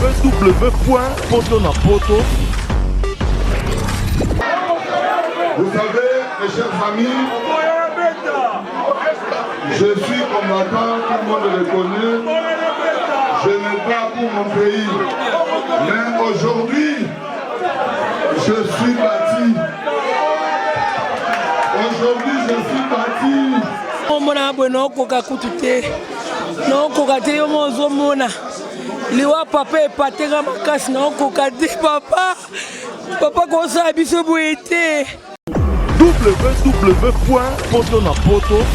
www.potonapoto. Vous savez, mes chers amis, je suis combattant, tout le monde le connaît. Je me bats pour mon pays. Mais aujourd'hui, je suis bâti. Aujourd'hui, je suis bâti. Mona bueno koka kutute no koka te yo mozo mona liwa papa epateka makasi na koka te papa ko sa biso boete www.potonapoto.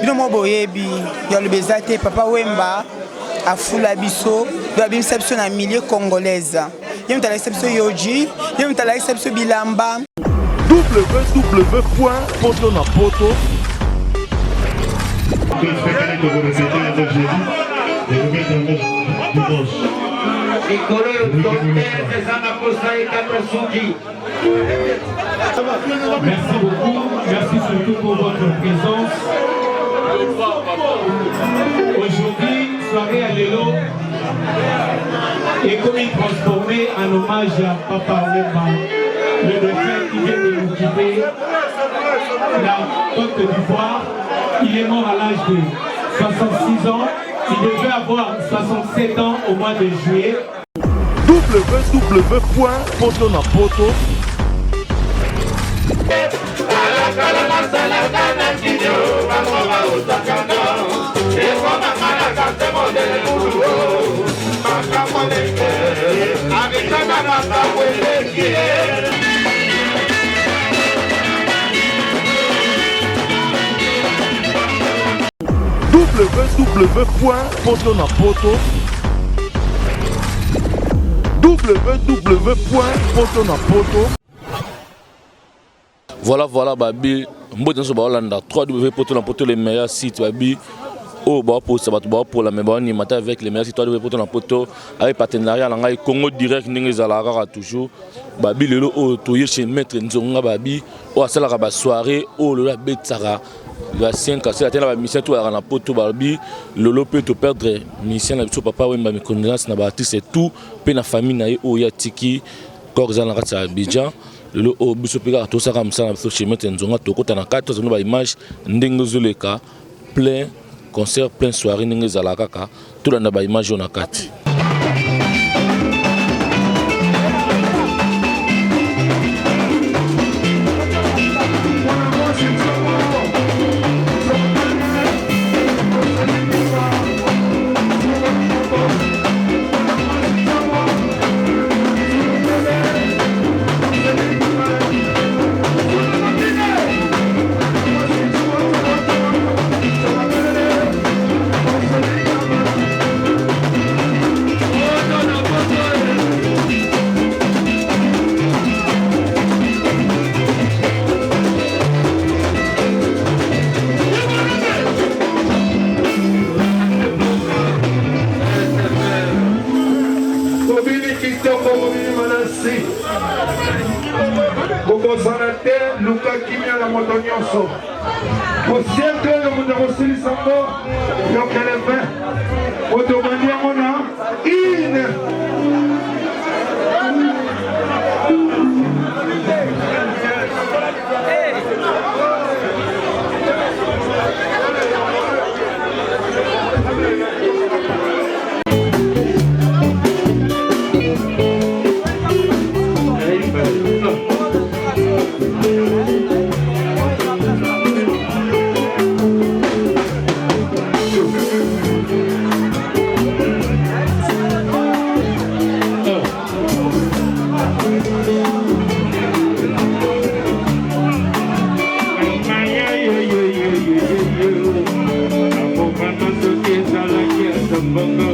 Bino mo boyebi ya lebezate papa Wemba afula biso ya biso na milieu congolaise yem tala biso yoji yem tala biso bilamba www.potonapoto. Merci beaucoup, merci surtout pour votre présence. Aujourd'hui, soirée à l'élo est comme transformée en hommage à Papa Wemba, le défunt qui vient de nous quitter la Côte d'Ivoire. Il est mort à l'âge de 66 ans. Il devait avoir 67 ans au mois de juillet. www.potonapoto. www.potonapoto. www.potonapoto. Voilà, babi. Mbote nso baolanda 3W.potonapoto, les meilleurs sites babi. Oh, bah pour ça, bah pour la même année, matin avec les meilleurs sites 3W.potonapoto, avec partenariat avec Congo Direct, n'engagera toujours. Babi le oh, toyer chez maître Nzonga babi. Oh, à celle la soirée, oh le la bête Sara. La 5 c'est la mission tout à la poto babi. Lolo peut te perdre mission avec son papa Wemba mes condoléances na bâtisse et tout. Pe na famille na oh ya tiki. Korzan la ratsa Abidjan. Le au bisopika tout ça comme ça chez maître Nzonga to kota na 4 ba image ndenge zoleka plein concert plein soirée ndenge za la kaka tout na ba image na kati. Luka kimia la moto nyonso. Au siècle le monde rosili sango donc elle fait automandi mona in Mama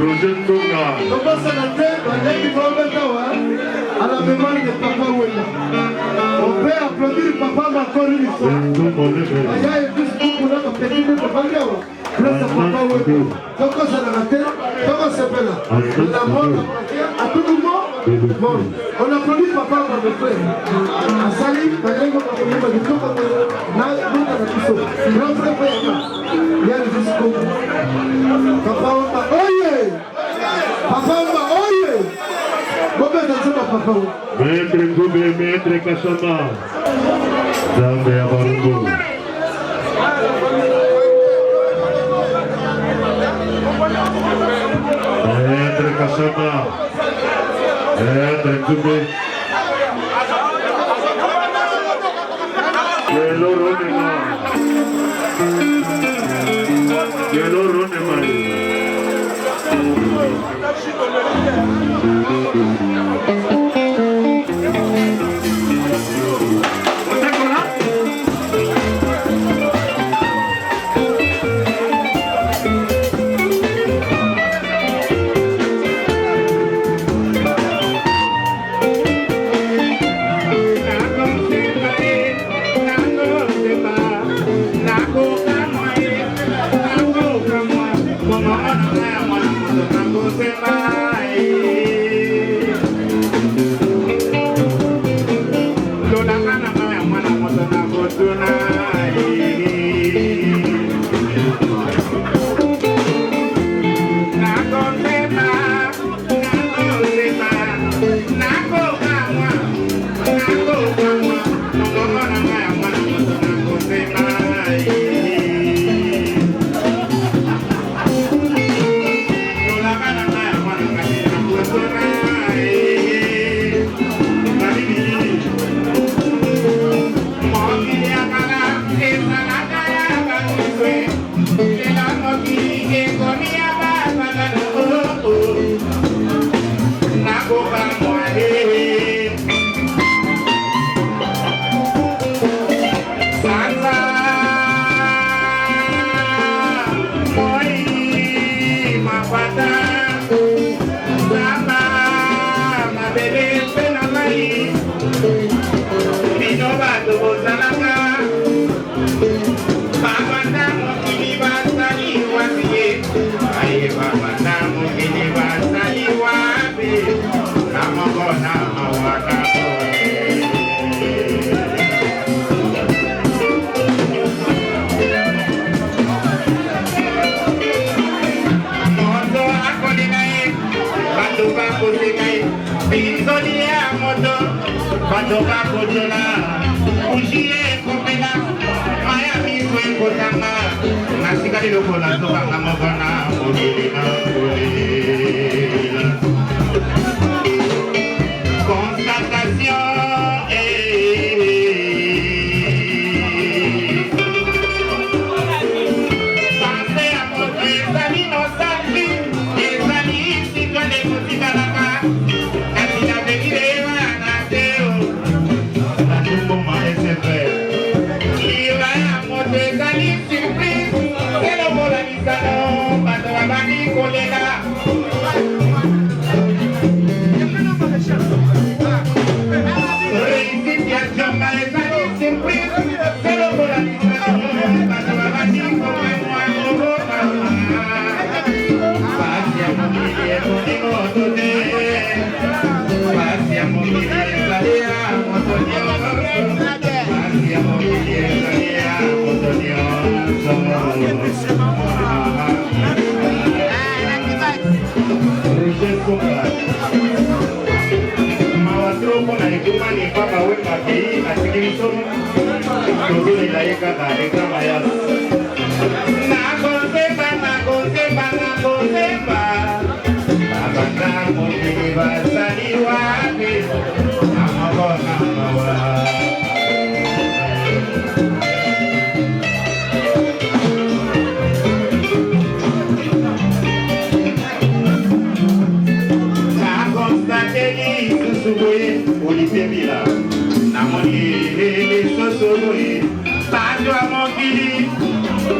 Roger Tonga. Comment ça n'a été à la mémoire de Papa Wenda. On peut applaudir Papa encore une fois. Il y a un discours pour notre petit de Papa Gawa. Grâce à Papa Wenda. Donc ça n'a raté. Comment ça s'appelle là? La mort à tout le monde. Bon, on applaudit Papa pour le frère. À Salim, il y a le discours. Papa Wenda, oye! Papa Wenda, oye! Maître Ngoube, Maître Kachama. Zambe Abarongo. Maître Kachama. Maître Ngoube. Yellow Ronema. Yellow Ronema.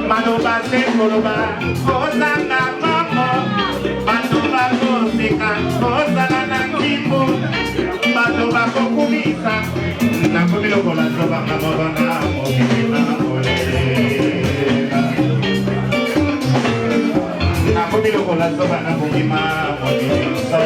Mano base koloba, osanga momo, mano koseka ozala na nkimbo bato bakokumisa nakomi lokola zobanga mobona mobima kolela nakomi lokola zobanga mobima mobimisa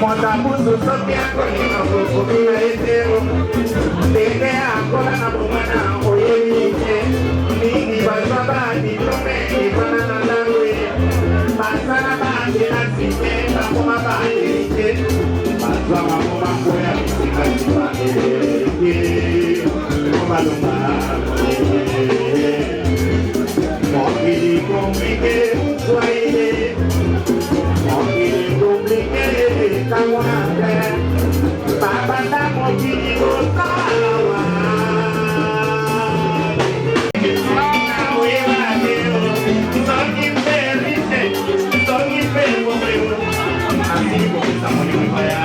Manda mundo soki akolima kokomina etero ndenge akola na bomana oyebi te mingi bazwa baditome libana na ndalwe basala bakelasi te bakoma badelike bazwa bakoma koya misikasima eleke kobalonga mokili komplike soye mokili komplike tango na te babanda mokili kosalawa soki mpe riche soki mpe bobreo asili kopesa molimo ya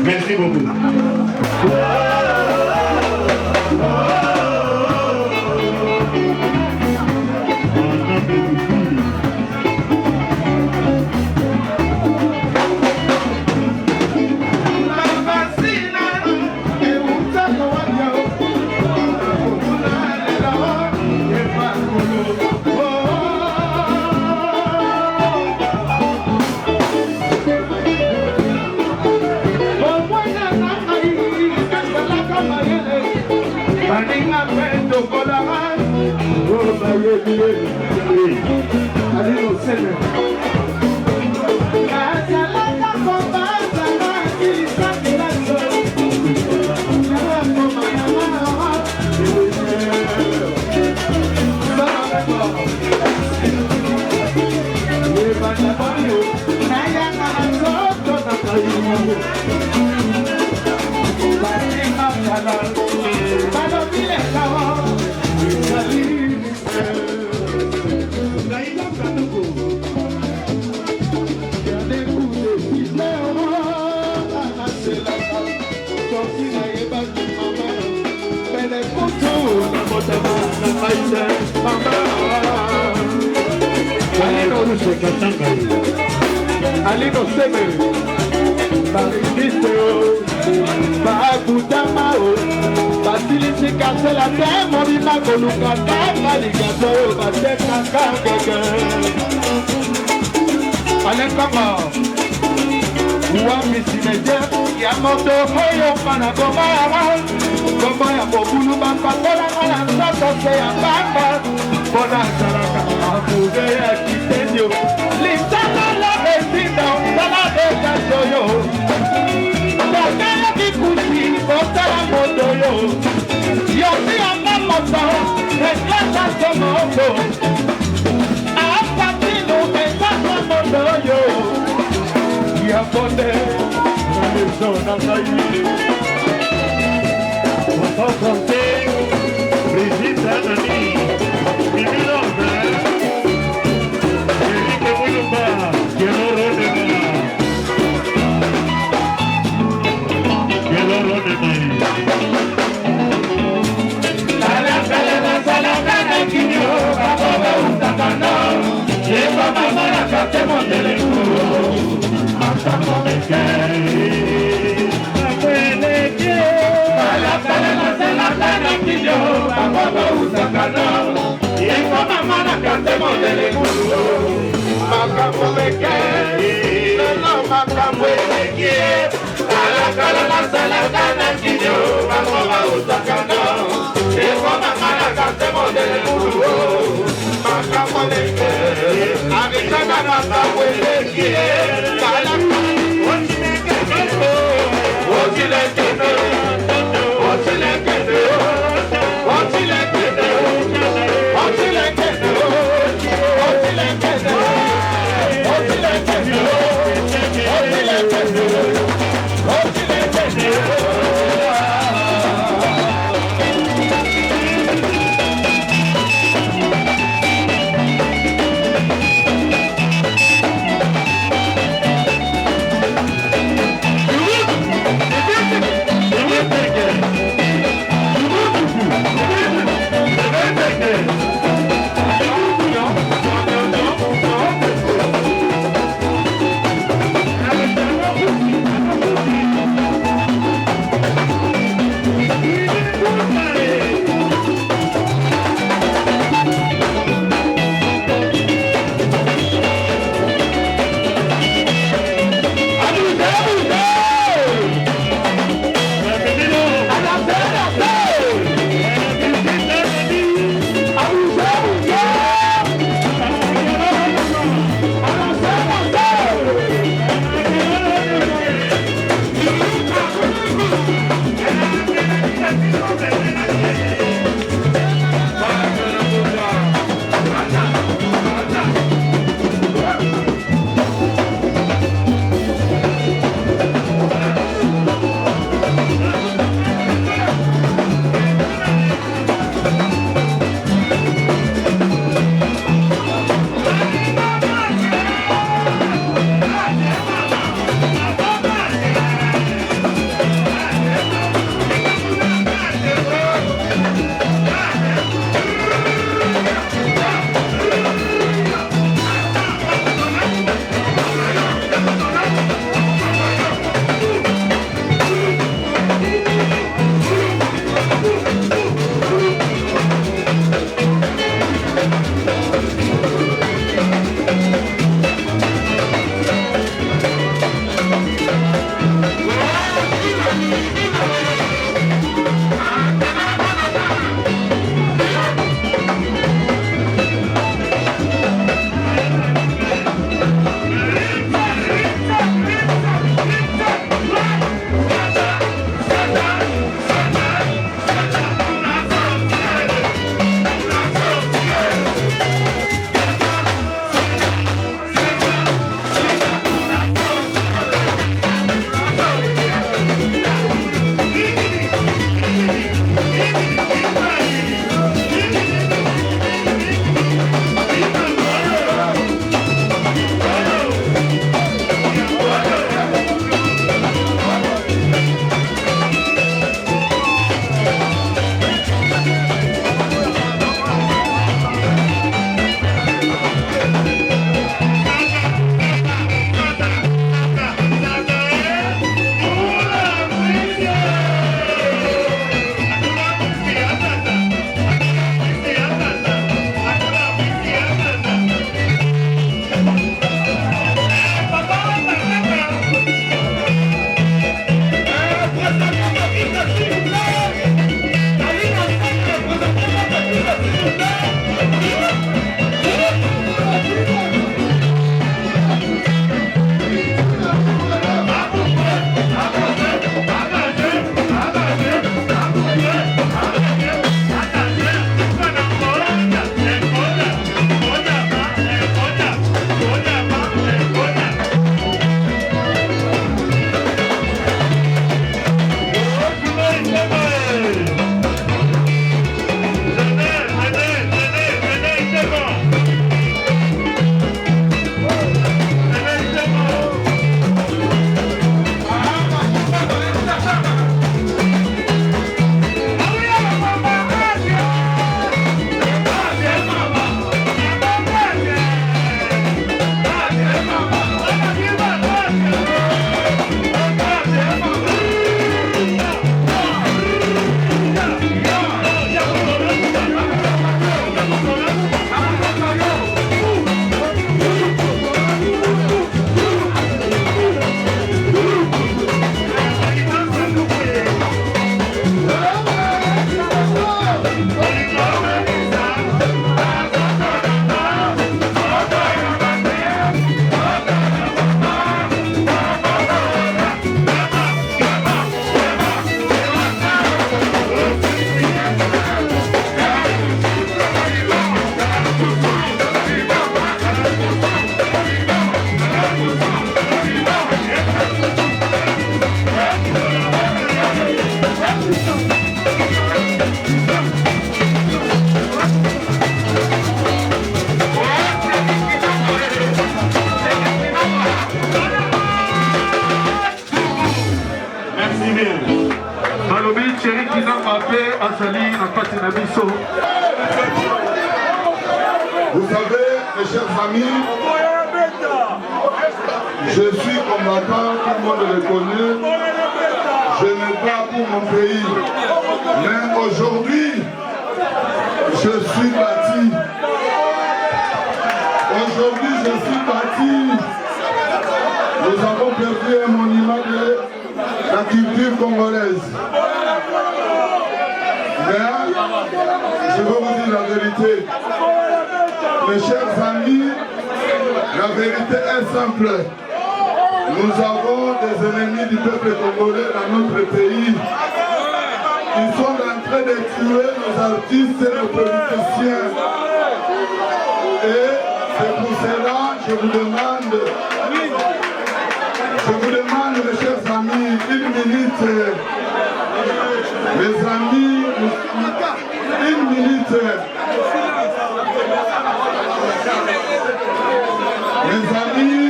Merci beaucoup. Alino Semer, Baridisteo, Baabudamao, Basilisi Kasela, Moriba Koluka, Maligato, Bateka Kaka, Alekama, Wami Sineja, Yamoto, Hoyo, Panagoma, Goma, Bobulu, Bambakola, Sasa, Sea, Bamba, Bona Saraka, Abude, Kitenyo, Lintana, Lesina, Salade, Soyo, Bokaya Kikuchi, Botara Modoyo, Yosi Amamoto, Eklasa Somoto, Apatino, Eklasa Modoyo, Yaponde, Arizona, Santé, Brigitte Anani, Mimi Lombe, Eric Moulumba, Diallo Rodema, Salakana kinyo, baboba utakano, yeba mamara kate mondeleko, akamo meke, akweleke. Salakana kinyo, baboba utakano, yeba mamara kate mondeleko, akamo meke, lelo makamwe meke. kalakala nasalaka na kinyo bango bautaka no ekomamalaka te modele mulu makambo leke abikaka makambo eleki kalaka otilekene otilekene otilekene otilekene otilekene otilekene Emile. Malobi Chéri Kinamba pe Azali na kati na biso. Vous savez, mes chers amis, je suis combattant, tout le monde le connaît. Je me bats pour mon pays. Mais aujourd'hui, je suis bâti. Aujourd'hui, je suis bâti. Nous avons perdu un monument de la culture congolaise. Mais je veux vous dire la vérité. Mes chers amis, la vérité est simple. Nous avons des ennemis du peuple congolais dans notre pays. Ils sont en train de tuer nos artistes et nos politiciens. Et c'est pour cela que je vous demande, mes chers amis, une minute. Mes amis, une minute. Mes amis,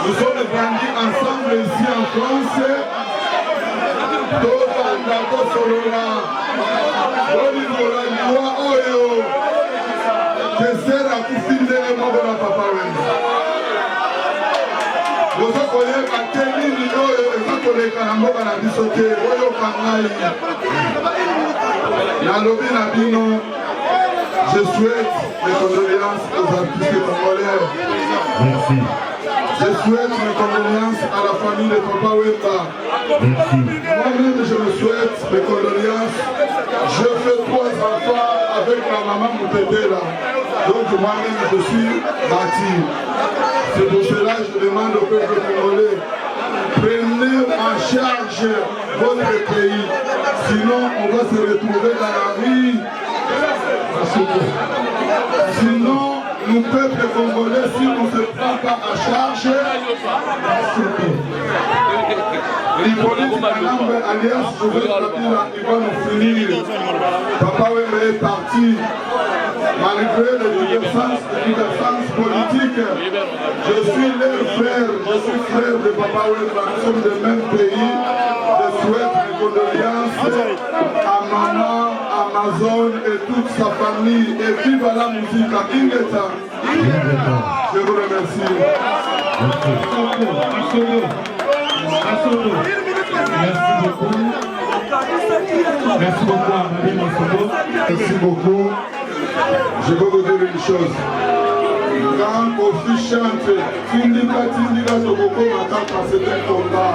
nous sommes grandis ensemble ici en France. Je souhaite mes condoléances aux artistes congolais. Merci. Je souhaite mes condoléances à la famille de Papa Wemba. Merci. Moi-même, je me souhaite mes condoléances. Je fais 3 enfants avec la maman Moutete là. Donc moi-même, je suis bâti. C'est pour cela que je demande au peuple congolais, prenez en charge votre pays. Sinon, on va se retrouver dans la rue. Sinon, nous, peuple congolais, si on ne se prend pas à charge, les politiques alliance, je veux dire, ils vont nous finir. Papa Wemba est parti. Malgré les divergences politiques, je suis leur frère, je suis frère de Papa Wemba, nous sommes du même pays. Je souhaite mes condoléances à maman, Amazon et toute sa famille. Et vive la musique à Ingeta. Je vous remercie. Merci beaucoup. Merci beaucoup à Marie Massogo. Merci beaucoup. Je veux vous dire une chose. Quand Kofi chante, Tindika, Tokoko Makaka, c'est un combat.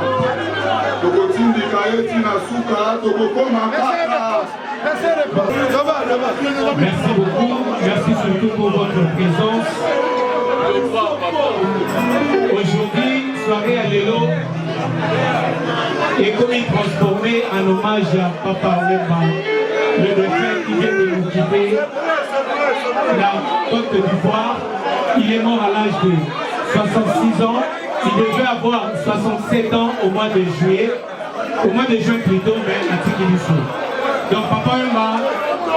Toko Tindika, Etina Souka, Tokoko Makaka. Merci beaucoup. Merci surtout pour votre présence. Aujourd'hui, soirée à l'élo est comme transformée en hommage à Papa Wemba, le défunt qui vient de nous quitter la Côte d'Ivoire. Il est mort à l'âge de 66 ans. Il devait avoir 67 ans au mois de juillet. Au mois de juin plutôt, mais à Tikilisso. Donc Papa Wemba,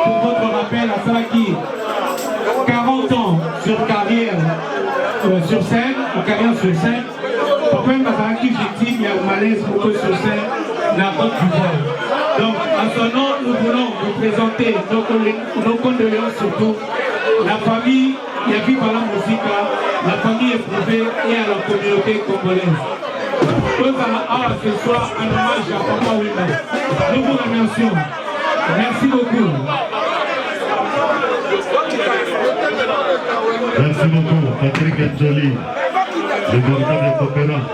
pour votre rappel, à Salaki, 40 ans sur carrière sur scène, en carrière sur scène. Papa Wemba Salaki, victime, il y a un malaise beaucoup sur scène, la Côte d'Ivoire. Donc à son nom, nous voulons vous présenter nos condoléances surtout. La famille, il y a vu par la musique, la famille éprouvée et à la communauté congolaise. Nous allons ce soir un hommage à Papa Wemba. Nous vous remercions. Merci beaucoup. Merci beaucoup, Patrick Njoli, le véritable coopérant.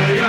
Yeah.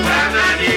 Banani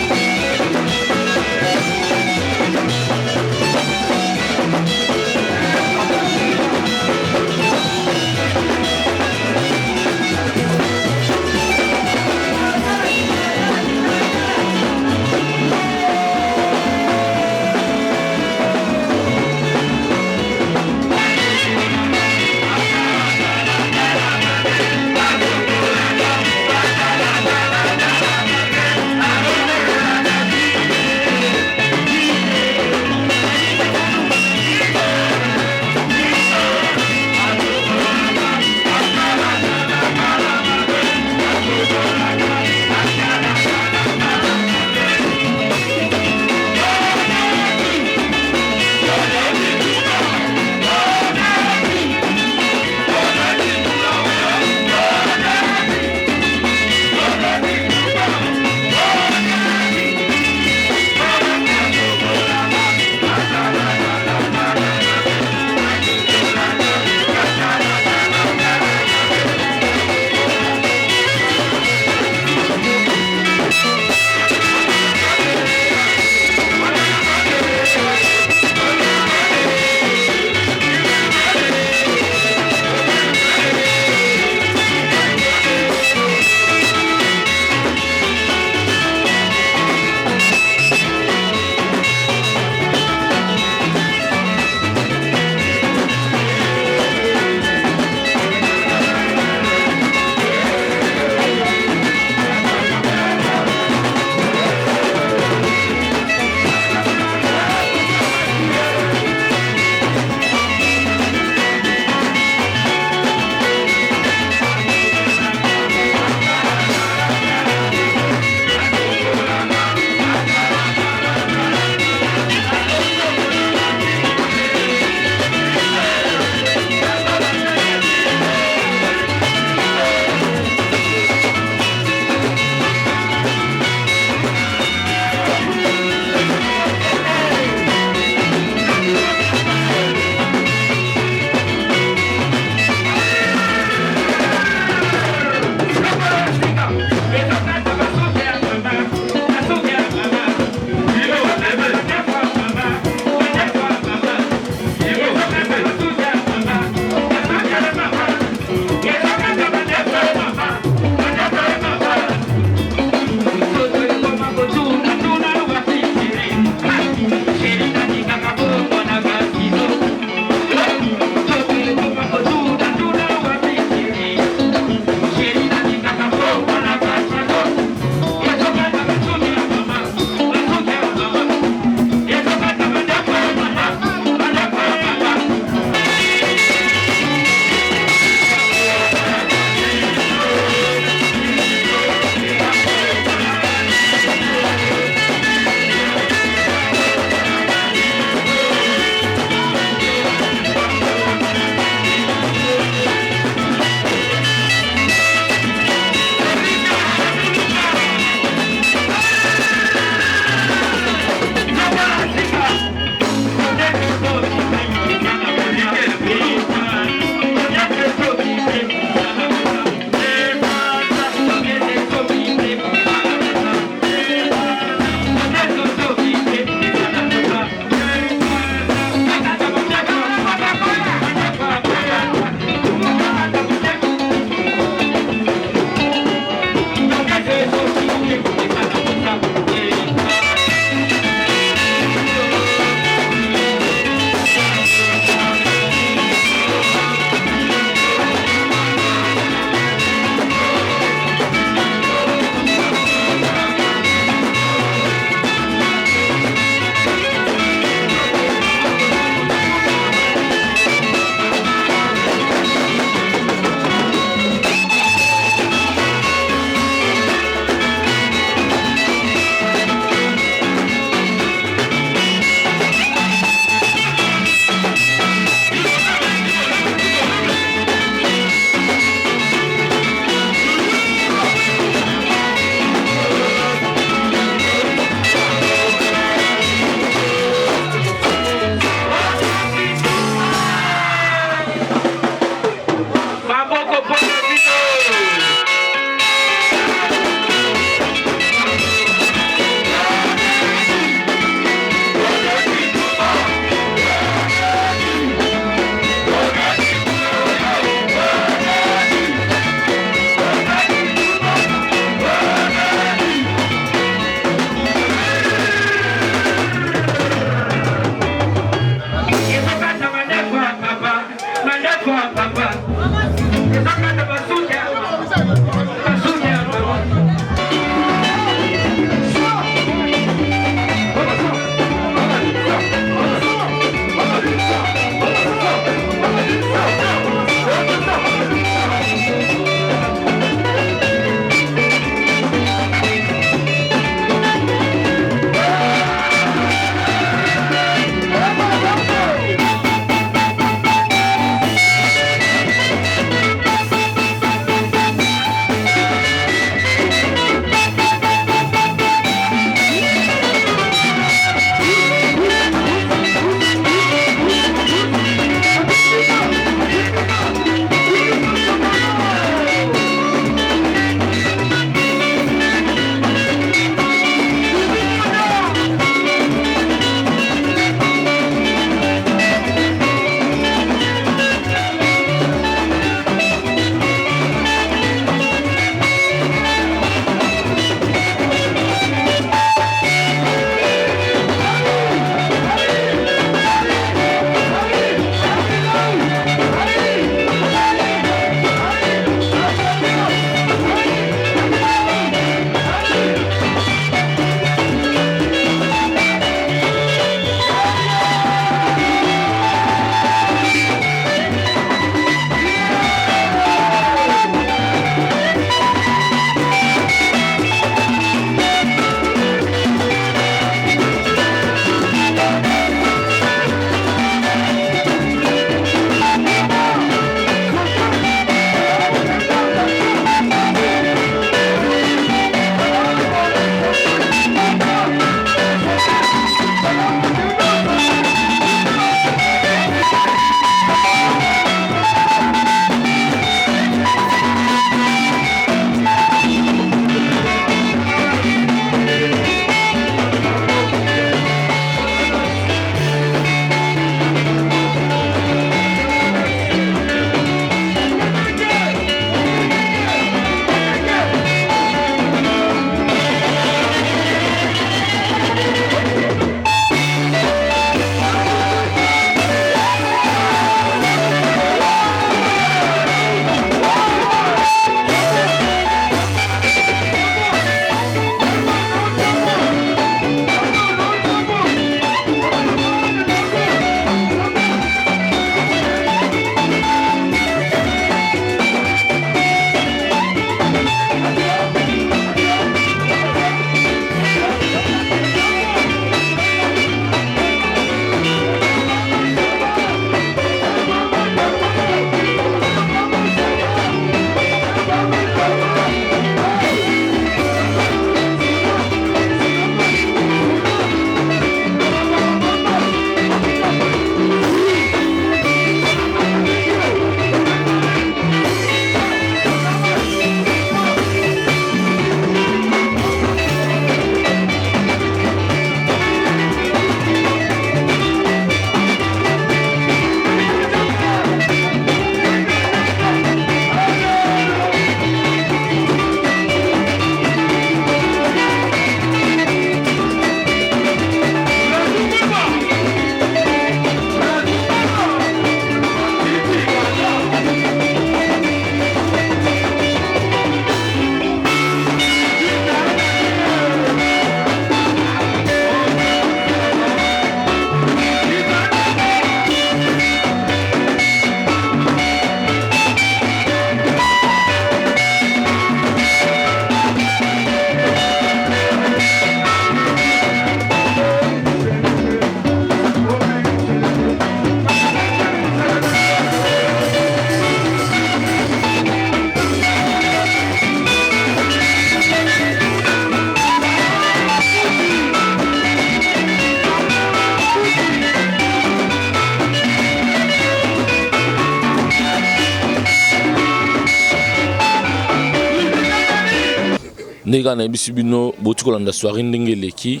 ndenge na biso bino boti kolanda soirée ndenge leki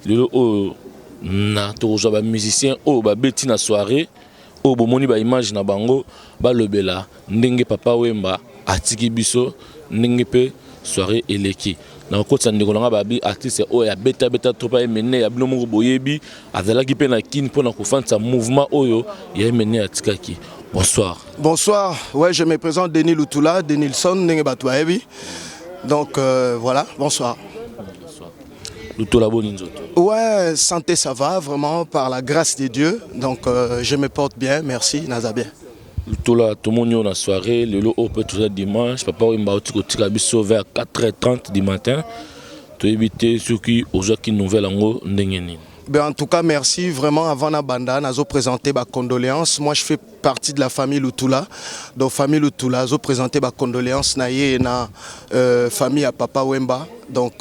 lelo o na tokozwa ba musicien o ba beti na soirée o bomoni ba image na bango ba lobela ndenge Papa Wemba atiki biso ndenge pe soirée eleki na kotsa ndeko nga babi artiste o ya beta trop pa emene ya bino moko boyebi azalaki pe na kini pona kofansa mouvement oyo ya emene atikaki. Bonsoir. Bonsoir, ouais, je me présente Denis Lutula, Denilson Nengebatwaebi. Donc voilà, bonsoir. Bonsoir. Lutula Boninzoto. Ouais, santé ça va, vraiment, par la grâce de Dieu. Donc je me porte bien, merci, Nazabien. Lutula, tout le monde est en soirée, le lot peut toujours dimanche. Papa Wemba a biso vers 4h30 du matin. Tu éviter ceux qui aujourd'hui nouvelle en ndengeni. Ben, en tout cas, merci vraiment. Avant la banda, nous avons présenté ma condoléances. Moi, je fais partie de la famille Lutula. Donc, famille Lutula, nous avons présenté ma condoléances. Na famille à Papa Wemba. Donc,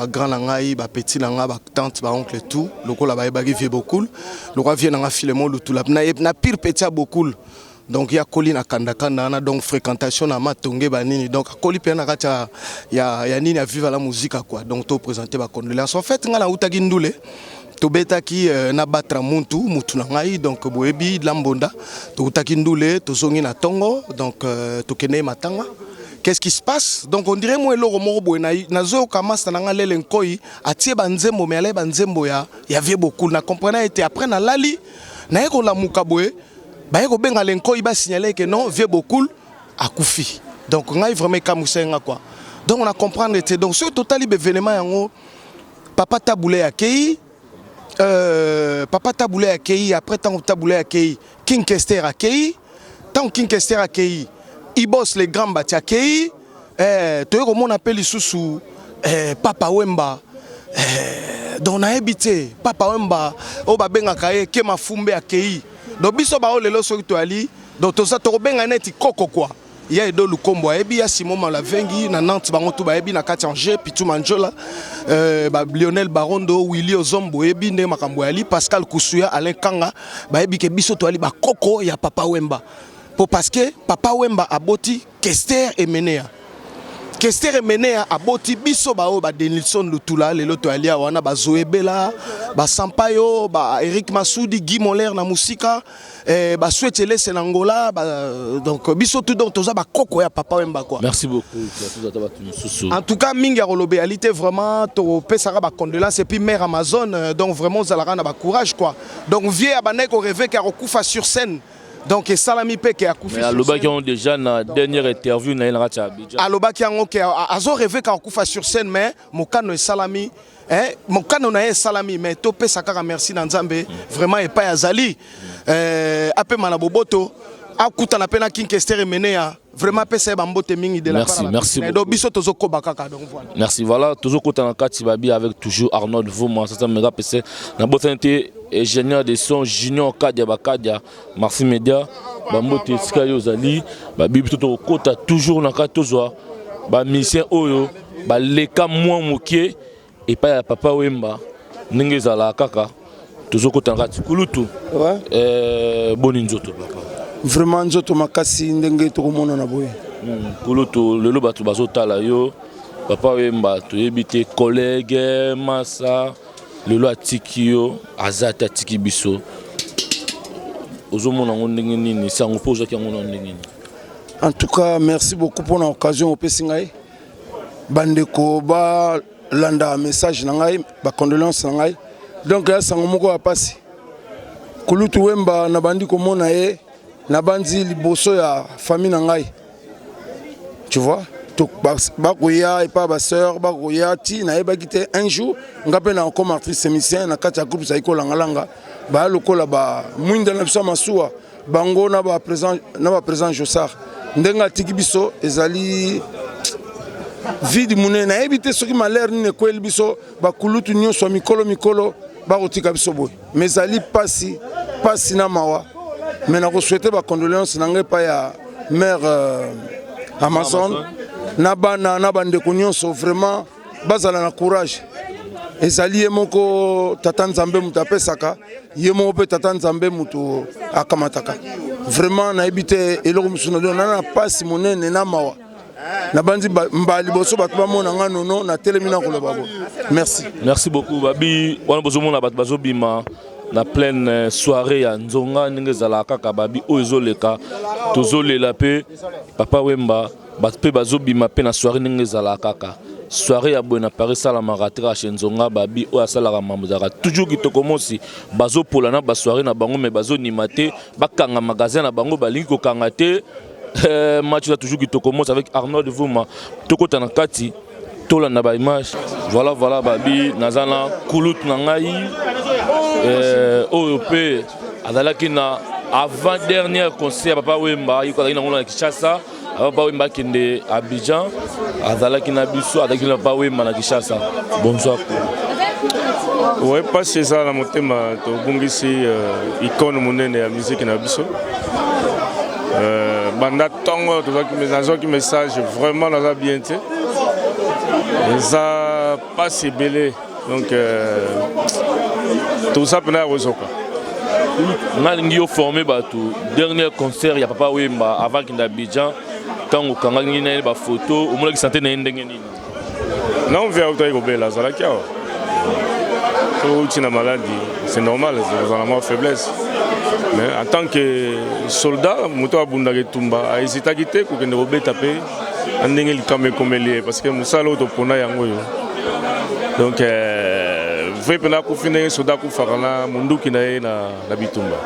grand langai, petit langai, tante, oncle et tout. Le coup là-bas, il y a beaucoup. Le roi vient dans Filemon Lutula. Na pire petit beaucoup. Donc il y a Colina Kandakanda, donc fréquentation à Matongé Banini. Donc Coli Pianakacha, il y a Nini à vivre la musique quoi. Donc tu présenter ma condoléance. En fait, on a Outagindule, tu beta qui na batra muntu nangai donc boebi lambonda, tu Outagindule, tu zongi na tongo, donc tu kene matanga. Qu'est-ce qui se passe? Donc on dirait moi l'oro morobo na zo kamasta na ngale lenkoi atie banzembo mais ale banzembo ya y avait beaucoup na comprenait était après na lali na eko la mukaboe. Baeko benga lenko iba signaler que non vieux beaucoup a koufi. Donc on a vraiment kamusenga quoi. Donc on a comprendre que donc ce total événement yango papa taboulé accueilli après tant taboulé accueilli King Kester accueilli tant King Kester accueilli Ibos les grands bâtis accueilli to comme on appelle sous Papa Wemba donc on a habité Papa Wemba o ba benga kaye ke mafumbe accueilli. Donc biso ba olelo soki ali donc to sa to benga neti koko quoi il y a do lukombo ebi ya Simon Malavengi na Nantes bango to ba ebi na Katangé Pitou Manjola ba Lionel Barondo Willy Ozombo ebi nde makambo ali Pascal Kusuya Alain Kanga ba ebi ke biso to ali ba koko ya Papa Wemba pour parce que Papa Wemba aboti Kester et Menea Kester Menea aboti biso ba o ba Denilson Lutula lelo to ali wana ba Zoebela ba Sampayo ba Eric Masudi Guy Moller na musika ba Swetele Senangola donc biso tout donc toza ba koko ya Papa Wemba quoi. Merci beaucoup. En tout cas mingi ya rolobéalité vraiment to pesara ba condoléances et puis mère Amazon donc vraiment zalara na ba courage quoi. Donc vieux abaneko rêver ka okufa sur scène. Donc Salami Peke a koufi. Mais Aloba qui ont déjà na dernière interview na Elra Tchabidja. Aloba qui ont azo rêvé ka koufa sur scène mais mokano et Salami mokano na Salami mais topé sakara merci na Nzambe vraiment et pas azali ape manaboboto akuta na pena King Kester et Menea vraiment pesa bambote mingi de la part. Merci. Donc biso tozo kobaka donc voilà. Merci voilà toujours kota na Katibabi avec toujours Arnold Vouma ça me rappelle na botanité ingénieur de son Junior Kadia Bakadia Marfi Media bambote Skayo Zali ba bibi to kota toujours na katozwa ba musicien oyo ba leka moi mokie et pas Papa Wemba ndenge zala kaka toujours kota na Kulutu ouais Boninzoto papa vraiment nzoto makasi ndenge to komona na boye Kulutu lelo batu bazotala yo Papa Wemba to yebite collègue Massa lelo atiki yo azata atiki biso ozomona ndenge nini sango poza ki ngona ndenge nini. En tout cas merci beaucoup pour l'occasion au pesingai bandeko ba landa message na ngai ba condoléances na ngai donc ya sango moko ya pasi Kulutu Wemba na bandi komona ye na bandi liboso ya famille na ngai tu vois donc bakoya et pas ba sœur bakoya ti na ebakite un jour ngape na comme artiste musicien na kati ya groupe saiko langa ba lokola ba mwinda na biso masuwa bango na ba présent Jossar ndenga tiki biso ezali vide munene na ebite soki malheur ni ko biso ba Kulutu nyonso mikolo ba kotika biso boy mais ezali pasi na mawa mais na ko souhaiter ba condoléances na ngai pa ya mère Amazon na bandeko nyonso vraiment bazala na courage ezali ye moko tata Nzambe mutu apesaka ye moko pe tata Nzambe mutu akamataka vraiment na ebite eloko musuna na pasi monene na mawa na bandi mbali boso bato bamona nga nono na telemina koloba bo. Merci. Merci beaucoup babi wana bozomona bato bazobima na pleine soirée ya nzonga ndenge ezala kaka babi oyo ezoleka tozolela pe Papa Wemba bato pe bazobima pe na soirée ndenge ezala kaka soirée ya boye na Paris salamaka te kaka chez nzonga babi oyo asalaka mambo ezalaka toujours kitoko mosi bazopola na basoirée na bango me bazonima te bakanga magasin na bango balingi kokanga te match là toujours kitoko mosi avec Arnaud de Vouma tokota na kati tolanda ba image voilà babi nazana kulut na ngai oyo pe azalaki na avant dernier concert Papa Wemba yuko na Kinshasa Papa Wemba kende Abidjan azalaki na biso azalaki na Papa Wemba na Kinshasa. Bonsoir. Ouais, pas c'est ça la motema to bungisi icône monene ya musique na biso. Banda tongo tozaki message vraiment dans bien té. Ça passe belé donc tout ça pena rezoka. Nalingi yo formé bato dernier concert ya Papa Wemba avant kinda Abidjan tango kanga ngina ba photo o molaki santé na ndenge nini. Non vient auto ko bela za la kiao. Une maladie, c'est normal, c'est vraiment faiblesse. Mais en tant que soldat, je suis tumba a hésité à quitter pour que ne pas taper en n'engel comme comélier parce que nous sommes auto pour nayango. Donc vrai pena pour finir soldat pour faire la mundu qui n'a na bitumba.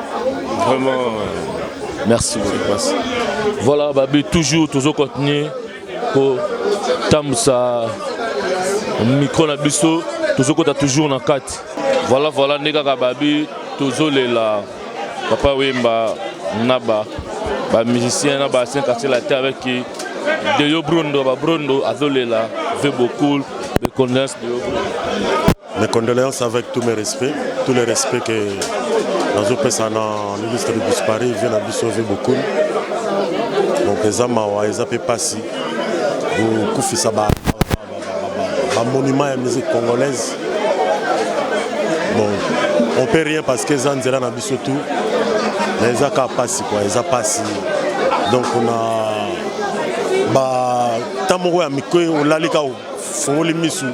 Vraiment merci beaucoup. Voilà babi toujours continuer pour tamsa micro na biso toujours na kati. Voilà nega babi tozolela Papa Wemba naba ba musicien na ba 5 quartier la terre avec Deyo Brondo azolela fait beaucoup de condoléances de mes condoléances avec tous mes respects, tous les respects que nous avons l'illustre de Buspari vient à sauver beaucoup. Donc les amawa ils appellent passi pour kufisa ba monument à la musique congolaise. Bon, on ne peut rien parce que les gens sont là tout. Mais ils ont passé quoi, ils ont passé. Donc on a Tamoro ya miko olalika fongoli misu.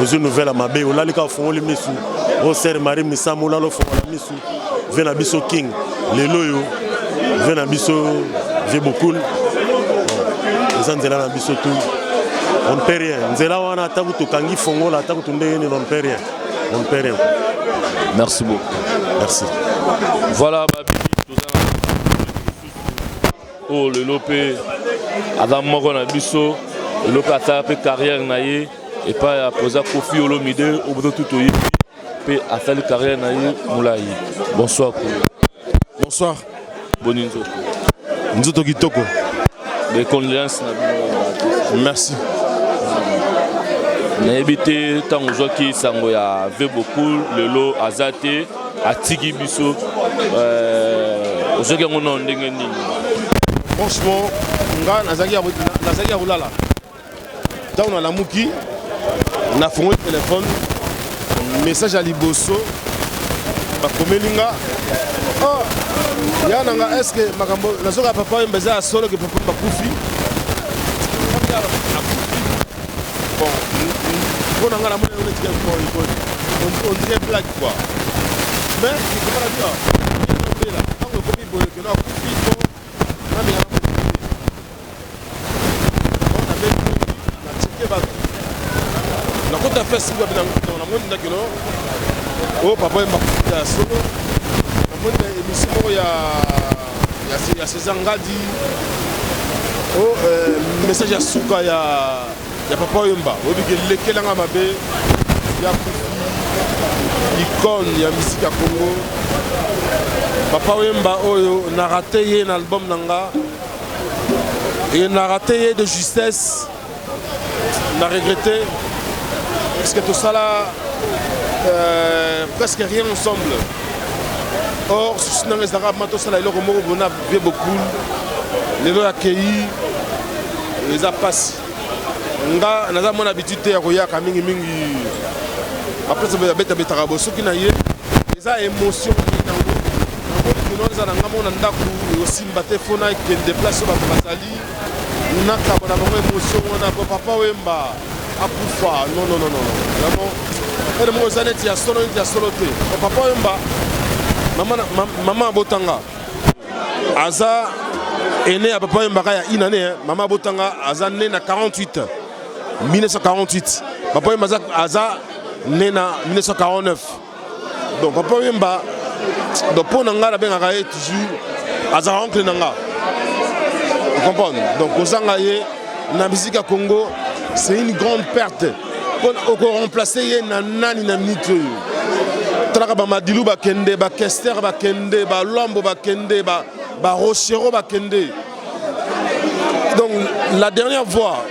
Ozo nouvelle mabe olalika fongoli misu. O ser Marie Misamo lalo fongola misu. Vena biso king lelo yo. Vena biso vie beaucoup. Les gens sont là tout. On ne peut rien. Nzela wana ataku tokangi fongola ataku tundenge on ne peut rien. On ne peut rien. Merci beaucoup. Merci. Voilà babi oh le lopé Adam moko na biso le lopé a fait carrière na ye et pas poser Kofi Olomide au bout tout oyi pe a fait carrière na ye Moulayi. Bonsoir. Bonsoir. Bonne Nzoto kitoko. Des condoléances na merci. N'habité tant aux qui sango ya ve beaucoup le lot azate atiki biso aux qui on a ndenge nini. Franchement nga nazaki ya ulala. Tant on a la muki na fongo téléphone message à liboso ba komelinga oh ya nanga est-ce que makambo nazoka Papa Wemba za solo que Papa bakufi. Bon on a la monnaie on dirait blague quoi. Mais il faut pas la dire. Là, quand on copie pour que là on a même la checké va. Na kota festival dans la monde d'accord. Oh Papa Wemba ya solo. Na monde émission ya ces engadi. Oh message à Souka ya Papa Wemba obike lekelanga mabe ya icône ya musique ya Congo. Papa Wemba oyo na raté un album nanga et na raté de justesse na regretté parce que tout ça là presque rien ensemble. Or si dans les arabes mato ça là il on a vu beaucoup les gens accueillis les a passé. Nga naza mon habitude ya koyaka mingi après ça beta rabo soki na ye eza émotion nango nango za nanga mona ndaku aussi mbate fona ke déplacer ba bazali nakaba na bango émotion wana po papa wemba akufa non vraiment ene moko eza neti ya solo te po papa wemba mama abotanga aza ene ya papa wemba ya une année mama abotanga aza né na 1948 papa wemba aza né na 1949 donc papa wemba donc mpo na nga nabengaka ye toujours aza oncle na nga. Vous comprenez? Donc, aux Angaye, la musique à Congo, c'est une grande perte. Pour remplacer Nani na minute. Traka ba Madilou ba Kende, ba Kester ba Kende, ba Lombo ba Kende, ba Rochero ba Kende. Donc, la dernière voix,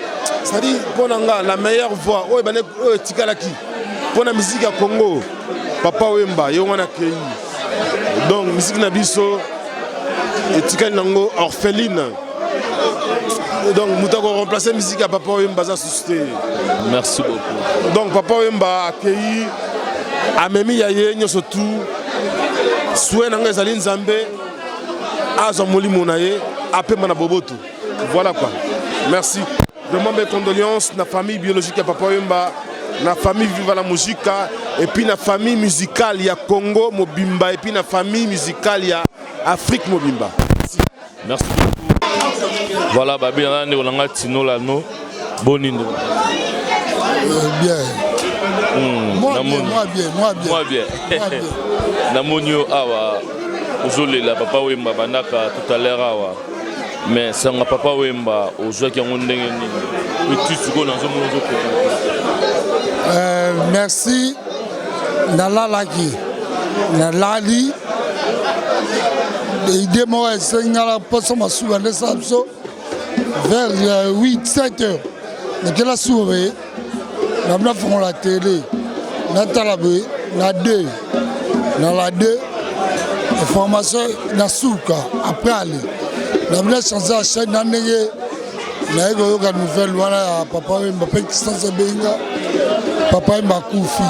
c'est-à-dire, pour la meilleure voix, oh, Tikalaki, pour la musique à Congo, Papa Wemba, Yongana Kei. Donc, musique Nabiso, et Tikal Nango, orpheline. Donc, nous avons remplacé la musique à Papa Wemba. Merci beaucoup. Donc, Papa Wemba a accueilli Amemi Yaye, nous surtout, Soué Nanga Zaline Zambé, Azamoli Monaye, Apé Manaboboto. Voilà quoi. Merci. Vraiment mes condoléances à la famille biologique à Papa Wemba, la famille Viva la musique, et puis la famille musicale, il y a Congo Mobimba, et puis la famille musicale, il y a Afrique Mobimba. Merci beaucoup. Voilà, Babi, on a Tino Lano, Bonindo. Bien. Moi bien. Namonio Awa, Ozole, la Papa Wemba, Banaka, tout à l'heure Awa. Mais c'est un Papa Wemba, aux joueurs qui ont des merci. Nalalaki. Nalali. L'idée moi c'est vers 8-7 heures. Donc la soirée, nous avons la télé, la talabé, la 2, dans la 2, information na souka après aller. Nous avons changé la chaîne d'année. Nous avons une nouvelle voilà papa Wemba Pakistan Benga, papa Wemba Koufi.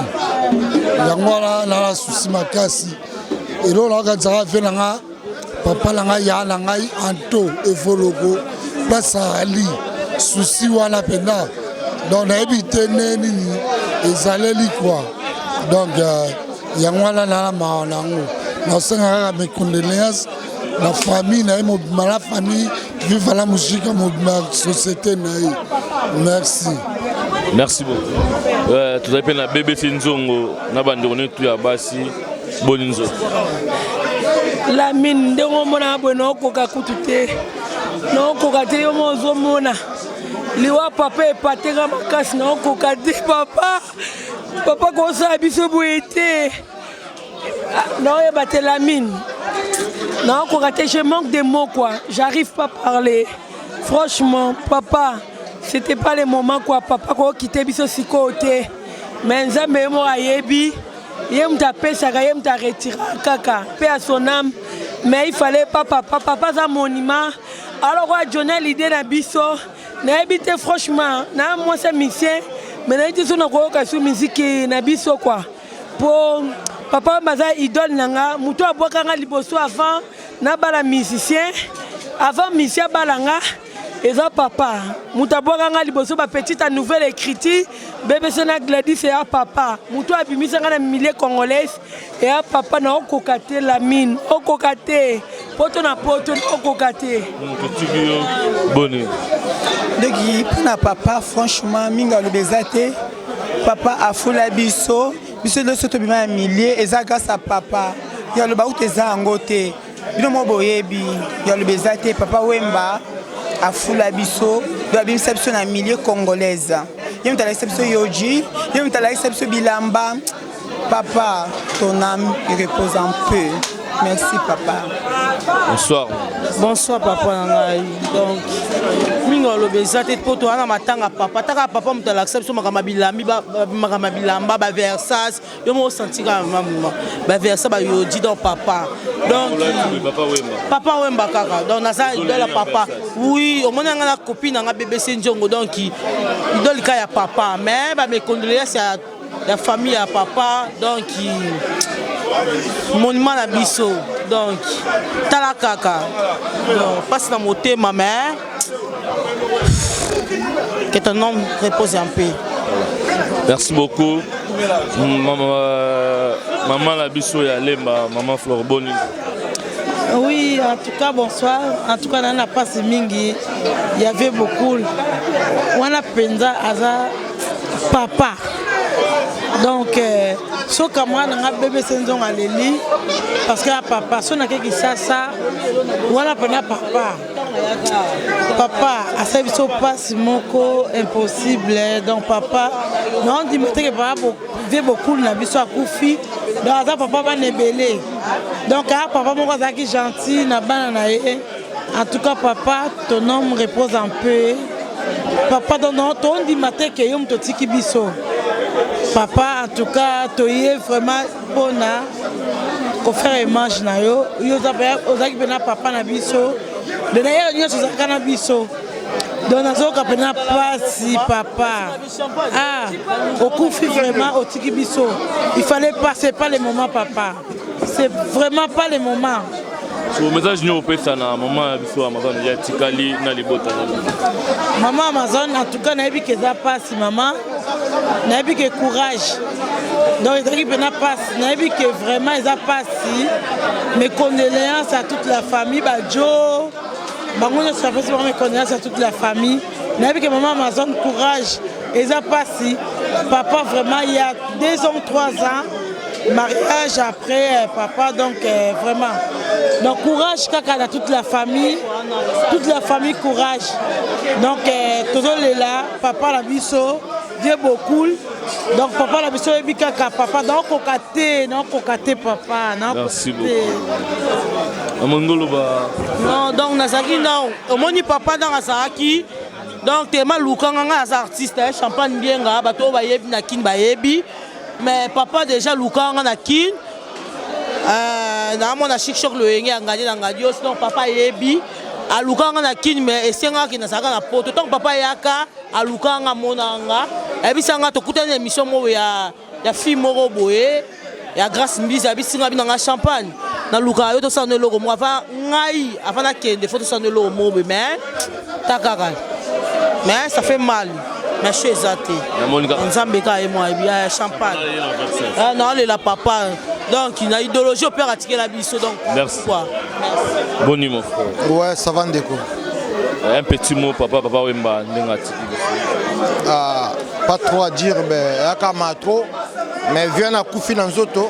Yangwala na la souci makasi. Et là on a fait la papa langa ya langa anto evoloko place ali souci wana pena donc na ebité neni ezaleli quoi donc yangwana na maonango na senga mes condoléances la famille na la famille vive la musique mo société na merci. Merci beaucoup. Tout à fait na BBC Nzongo na bandone tu ya basi boninzo. La mine de mona bueno koka kutute no koka te mozo mona liwa papa epateka makasi na koka te papa ko sa biso boete non e battre la mine non koka te je manque de mots quoi, j'arrive pas à parler franchement papa c'était pas le moment quoi papa ko quitter biso sikote mais nzambe mo ayebi. Il m'a pesaka, il m'a retiré kaka, paix à son âme, mais il fallait pas papa un monument. Alors quoi Johnny l'idée na biso, na habité franchement, na moi c'est musicien, mais na été sur na quoi sur musique na biso quoi. Pour papa maza idole nanga, muto abwakanga liboso avant na bala musicien, avant musicien balanga. Et ça papa, mutabwakanga liboso ba petite nouvelle écriture. Bébé Sena Gladys et à papa. Moutou a bimi sanga milieu congolais et à papa na okokate la mine. Okokate. Poto na poto okokate. Bonne. Donc na papa franchement minga le bezate. Papa a foula biso. Biso le soto bima milieu et ça grâce à papa. Ya le baout eza ngote. Bino mo boyebi. Ya le bezate papa Wemba a foula biso. De la réception na milieu congolaise. Il y a une réception Yoji, il y a une réception Bilamba. Papa, ton âme repose en paix. Merci papa. Bonsoir. Bonsoir papa. Donc, mingo lo bezate poto ana matanga papa. Taka papa mta l'acception makamabilamba ba versas. Yo mo sentir ba versa ba Yoji donc papa. Donc papa Wemba kaka. Donc nasa idole papa. Oui, au moins nga copine nga BBC Njongo donc idole ka ya papa mais ba me condoléances à la famille à papa donc monument na biso donc tala kaka donc passe na motema mais Que ton nom repose en paix. Merci beaucoup. Maman Labisso Yalemba, maman Flore Boni. Oui, en tout cas, bonsoir. En tout cas, on n'a pas ce mingi. Il y avait beaucoup. On a penza à papa. Donc, ce que moi, on a bébé Senzong à l'Eli. Parce que papa, si on a quelque chose, on a papa. Papa, à ce qui passe, impossible. Donc, papa, on dit que papa vit beaucoup de biso à Koufi. Donc, papa va nebelé. Donc, papa, mon gars, qui gentil, en tout cas, papa, ton nom repose en paix. Papa, on dit matin que yom to tiki biso. Papa, en tout cas, tu es vraiment bon à faire un manche. Tu as papa na biso. D'ailleurs, tu as cannabis. Donc, tu as pas si papa. Ah, au coup, vraiment, au tiki biso. Il fallait passer pas les moments, papa. C'est vraiment pas les moments. Le message nous opère ça na maman Bisso Amazon ya tikali na libota. Maman Amazon en tout cas n'a pas que ça passe maman. N'a pas que courage. Donc il n'a pas n'a pas que vraiment ça passe. Mes condoléances à toute la famille Badjo. Bangonya ça fait mes condoléances à toute la famille. N'a pas que maman Amazon courage et ça passe. Papa vraiment il y a 2 ans 3 ans. Mariage après papa, donc vraiment. Donc courage kaka à toute la famille courage. Donc toujours là, papa la biso, Dieu beaucoup. Donc papa la biso et kaka papa, donc kokate papa, non. Merci beaucoup. Non, donc Nazaki non, au moni papa dans Asaki. Donc tellement lukanga as artiste, champagne bien ga bato ba yebi na kin ba yebi. Mais papa déjà Lukanga na kin na mona chic choc le yengi ngadi na ngadi sinon papa yebi a Lukanga na kin mais esenga ki na saka na poto tant papa yaka a Lukanga monanga e bisanga to kutana émission mo ya fille moko boye ya grâce mbisa bisinga binanga champagne na Luka yo to sano logo mo avant ngai avant na kende faut to sano logo mo mais takaka mais ça fait mal. Mais je suis exaté. Nzambeka et moi, il y a champagne. Non, il est là, papa. Donc, il a une idéologie au père à tirer la biseau. Donc, merci. Bon nuit, mon frère. Ouais, ça va, Ndeko. Un petit mot, papa Wemba. Pas trop à dire, mais trop. Mais viens à Koufi dans Zoto.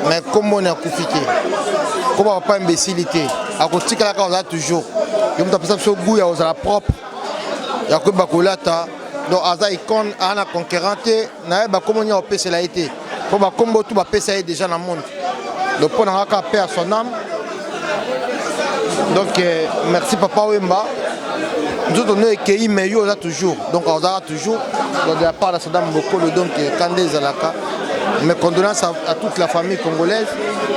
Mais comme on est à Koufi, comme on n'a pas imbécilité, à côté de la cause, toujours. Il y a un goût, il y a la propre. Ya ko bakolata donc aza icône ana conquérante na ba comme on y a opé cela été pour ba combo tout ba pesa déjà dans le monde donc pour na ka père son âme donc merci papa Wemba nous on est qui meilleur là toujours donc on a toujours donc de la part de Saddam Bokolo donc Kandé Zalaka mes condoléances à toute la famille congolaise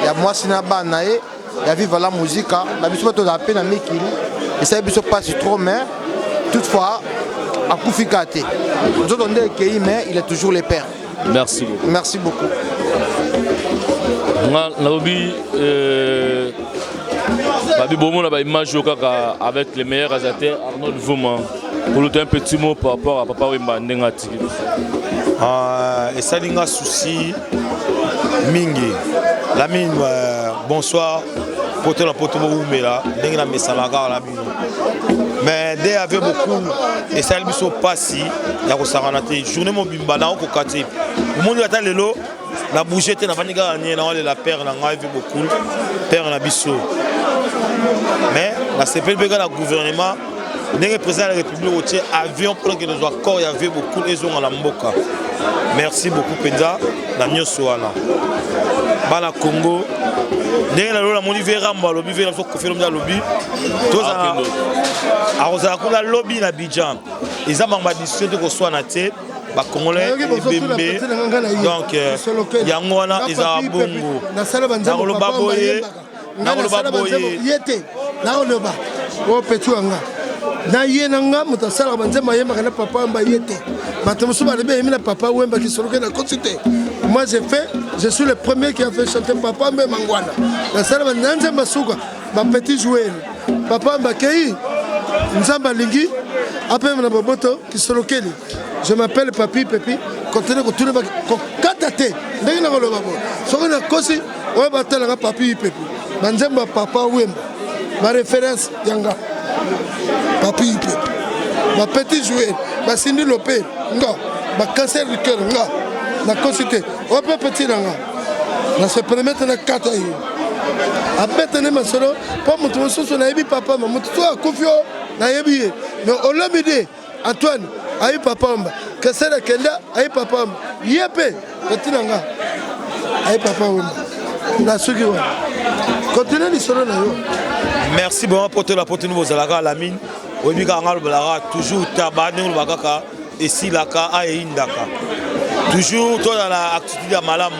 et à moi Sinaba Naé et à vivre la musique la biso to da peine mikili et ça biso passe trop mais toutefois, à Koufikate, nous avons dit mais il est toujours le père. Merci beaucoup. Merci beaucoup. Avec les meilleurs réalisateurs, Arnaud Vouman. Pour le un petit mot par rapport à Papa Wemba Ndengati. Et ça, il y a un souci. Mingi. La mine, bonsoir. Poto la poto boumé là, dengue la mesalaga la mine. Mais dès avait beaucoup et ça il se passe il y a ko journée mon bimba na ko kati. Le monde attend le lot, la bougette na vaniga gagner na la père na ngai vu beaucoup. Père na biso. Mais la CPLB la gouvernement dengue président de la République au avion pour que nos accords il y avait beaucoup et ont la mboka. Merci beaucoup Penza na nyosoana. Bana Congo ndenge na lola moni veramba lobi vera so ko felom da lobi toza aroza kuna lobby na Abidjan ezamba ba district ko swana te ba congolais bembe donc yango wana eza bongo na loba boye yete na loba o petu anga na yenanga mutasala banzema yema kana papa Wemba yete batamusu ba lebe yemina papa Wemba qui soloke na consulter. Moi je suis le premier qui a fait chanter papa Wemba Mangwana. La salle banzema suka ba petit joueur. Papa Wemba kei nzamba lingi Après, je m'appelle Papi Pepi. Continuez à tourner. Katate. Papi Pepi. Manzemba Papa Wemba. Ma référence, Yanga. Papi Pepi. Ma petit jouet. Ma Cindy Lopé. Ma cancer du cœur. Ma consulté. On peut petit Nanga. On se permettre de 4 ans. Après, on est solo. Pas mon tour sur la papa. Mon tour confio. Mais on l'a mis Antoine. Aïe papa. Kassera Kenda. Aïe papa. Yépé. Petit Nanga. Aïe papa. La sugi. Continuez l'histoire là. Merci beaucoup pour la porte nouveau Zalaga la mine. Obiga ngal balara toujours tabane bakaka et si la ka a indaka. Toujours toi dans la activité de Malam.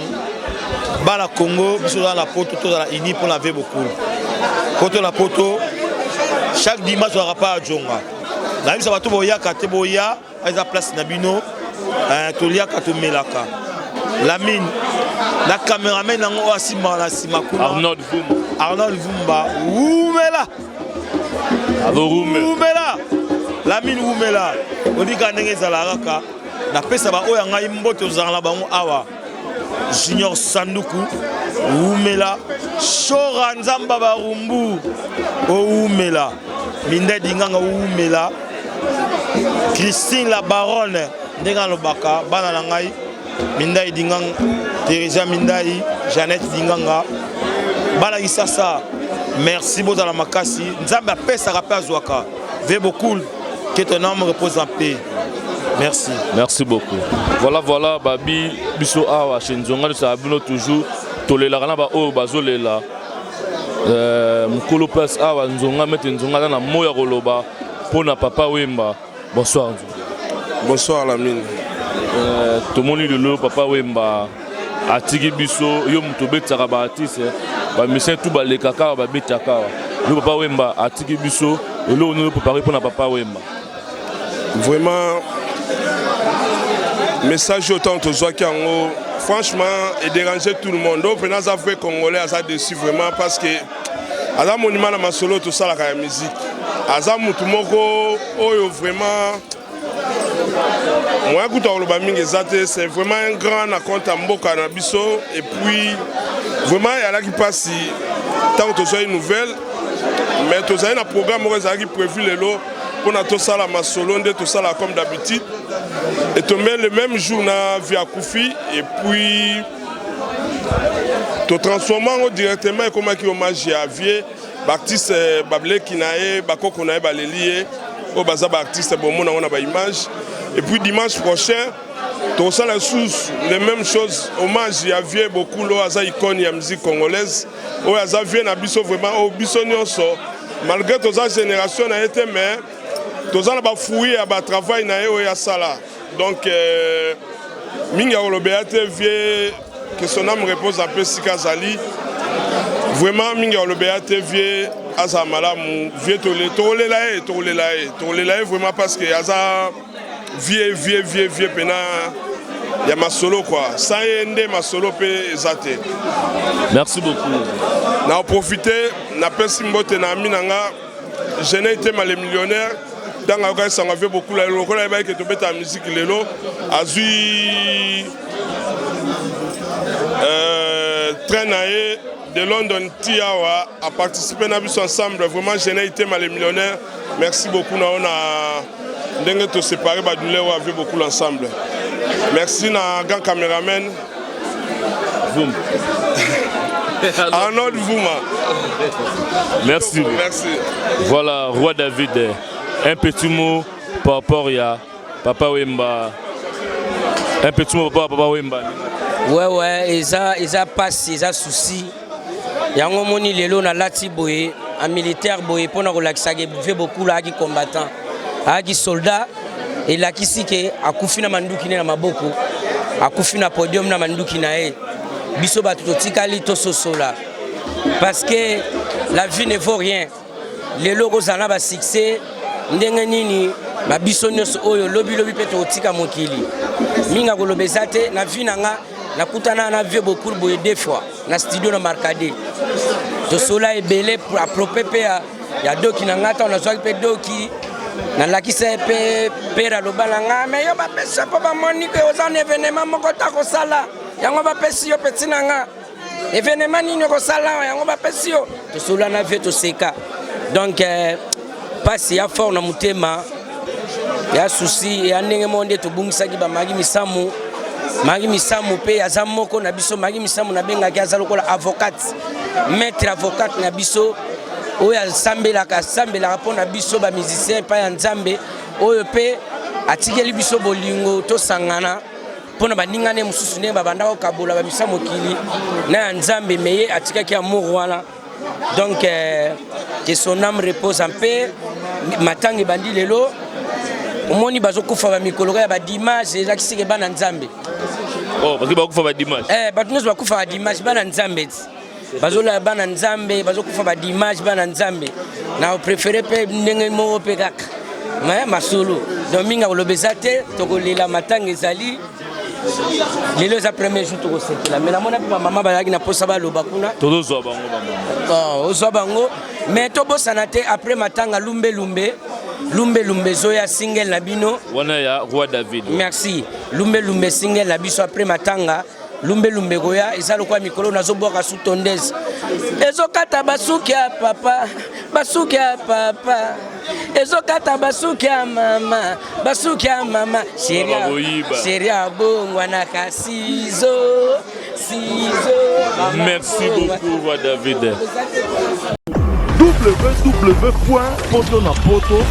Bala Congo, biso dans la poto, toi dans la ini pour laver beaucoup. Poto la poto, chaque dimanche on aura pas à Djonga. La vie ça va tout boya kate boya, à la place Nabino, tolia kate melaka. La mine, la caméraman nango asima la simakuna. Arnold Vumba, Oumela. Oumela. La mine Oumela. On dit qu'à Nenge Zalaraka, na pesa ba oya ngai mboto zala bango awa. Junior Sanduku, Oumela, Shora Nzamba Barumbu, Oumela, Minde Dinganga Oumela, Christine la Baronne, Denga Lobaka, Bananangai, Mindai Dingang, Teresa Mindai, Jeannette Dinganga, Bala Isasa, merci beaucoup à la Makasi, Nzamba Pesa Rapaz Zouaka, Ve beaucoup, que ton âme repose en paix. Merci. Merci beaucoup. Voilà, Babi, Biso Awa, Shenzonga, nous avons toujours Tolela, O Bazolela, Mukolo Place Awa, Nzonga, Mette Nzonga, dans la Moya Roloba, Pona Papa Wemba. Bonsoir. Bonsoir, Lamine. Tout le monde est là, Papa Wemba, Atigi Biso, Yom Tobe Tsarabatis, Monsieur Touba le Kaka, Babi Tchaka, le Papa Wemba, Atigi Biso, et là on est préparé pour Papa Wemba. Vraiment. Message autant aux gens qui ont franchement et déranger tout le monde. Donc, les Africains congolais à ça dessus vraiment parce que à la monument à ma solo tout ça la musique. À ça mutumoko oh vraiment moi écoute au Lobaming c'est vraiment un grand raconte à Mboka na biso et puis vraiment il y a là qui passe tant que ça une nouvelle mais tout ça un programme qui prévu les lots pour tout ça la solo tout ça comme d'habitude. Et tombé le même jour via Koufi et puis tout transformant directement comme un hommage à Vieux, artiste Bablé Kinae, Bako Konae Balélié, au bazar artiste bon on a image et puis dimanche prochain tout ça la source les mêmes choses hommage à Vieux beaucoup l'eau à icône la musique congolaise au à Vieux na biso vraiment au biso nyonso malgré toute sa génération a été mais tout ça na fouiller à travail na yo ya sala. Donc, Minga Olobéate vie que son âme repose un peu si Kazali. Vraiment, Minga Olobéate vie Azamala, vie Tolelae, vraiment parce que Aza vie pena il y a ma solo quoi. Sans yende ma solo pe zate. Merci beaucoup. Na profiter, na pesimbote na minanga, je n'ai été mal millionnaire. Dans la guerre, ça m'a fait beaucoup. Le local est que tu mets ta musique, Lélo, Azui, Trenae de London, Tiawa, a participé à nous ensemble. Vraiment, je n'ai été mal millionnaire. Merci beaucoup. On a dingue tout séparé, on a vu beaucoup ensemble. Merci à grand caméraman. Zoom. Arnold Vouma. Merci. Merci. Voilà, Roi David. Un petit mot par rapport à Papa Wemba. Un petit mot par rapport à Papa Wemba. Ouais, ils ont passé, ils ont souci. Il y a un moment où ils ont lati boye, un militaire boye, pour nous relaxer, il y a beaucoup de combattants, des soldats, et là qui que a koufi na manduki na maboko, a koufi na podium na manduki na e, biso ba tutotikali to sosola. Parce que la vie ne vaut rien. Les logos zana ba succès. Ndenge nini ba biso nyonso oyo lobi pe to tika mokili minga kolobeza te na vie nanga nakutana na vie beaucoup boye deux fois na studio na Marcade to sola ebele pour approper pe ya doki nanga ta na zwaki pe doki nalakisa ye mpe pere aloba na nga me yo bapesi yo mpo bamoni ke oza na événement moko ta kosala yango bapesi yo peti na nga événement nini okosala yango bapesi yo tosolana vie toseka donc mpasi ya fort na motema ya susi ya ndenge moko nde tobungisaki bamagi misamu magi misamu mpe aza moko na biso magi misamu nabengaki aza lokola avocate maître avocate na biso oyo asambelaka mpo na biso bamusicien epai ya nzambe oyo mpe atikeli biso bolingo tosangana mpo na baningane mosusu ndenge babanda kokabola bamisa mokili na ya nzambe meye atikaki amour wana donc que son âme repose mpe matanga ebandi lelo omoni bazokufa bamikolo ya badimage ezakisike bana nzambe parce que bakufa badimage bato nyonso bakufa badimage bana nzambe ti bazola bana nzambe bazokufa badimage bana nzambe na préféré mpe ndenge moko mpe kaka masolo donc mingi akolobeza te tokolela matanga ezali lelo eza premier jour tokosepela me namona mpe bamama bazalaki na mposa baloba kuna tozozwa bango ozwa bango mais tobosana te après matanga lumbelumbe ezoya single na bino wana ya roi David merci lumbelumbe single na biso après matanga lumbelumbe koya eza lokwa mikolo nazobwaka su tondese ezokata basuki ya papa ezokata basuki ya mama sheria bongwa na kasizo merci beaucoup roi David www.potonapoto